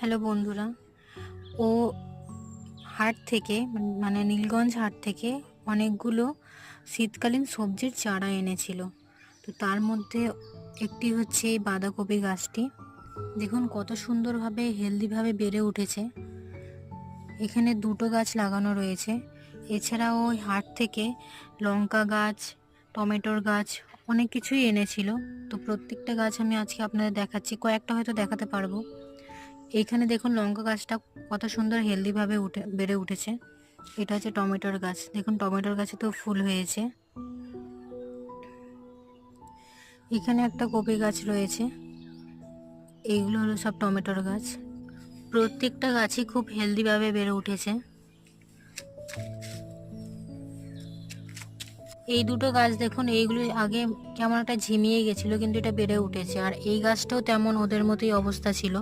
Hello বন্ধুরা, ও হাট থেকে মানে নীলগঞ্জ হাট থেকে অনেকগুলো শীতকালীন সবজির চারা এনেছিল। তো তার মধ্যে একটি হচ্ছে এই বাঁধাকপি গাছটি। দেখুন কত সুন্দরভাবে হেলদিভাবে বেড়ে উঠেছে। এখানে দুটো গাছ লাগানো রয়েছে। এছাড়াও ওই হাট থেকে লঙ্কা গাছ, টমেটোর গাছ অনেক কিছুই এনেছিল। তো প্রত্যেকটা গাছ আমি আজকে আপনাদের দেখাচ্ছি, কয়েকটা হয়তো দেখাতে পারবো। এইখানে দেখুন লঙ্কা গাছটা কত সুন্দর হেলদিভাবে বেড়ে উঠেছে। এটা হচ্ছে টমেটোর গাছ, দেখুন টমেটোর গাছে তো ফুল হয়েছে। এখানে একটা কপি গাছ রয়েছে, এইগুলো হলো সব টমেটোর গাছ। প্রত্যেকটা গাছই খুব হেলদিভাবে বেড়ে উঠেছে। এই দুটো গাছ দেখুন, এইগুলো আগে কেমন একটা ঝিমিয়ে গেছিলো, কিন্তু এটা বেড়ে উঠেছে। আর এই গাছটাও তেমন ওদের মতোই অবস্থা ছিল,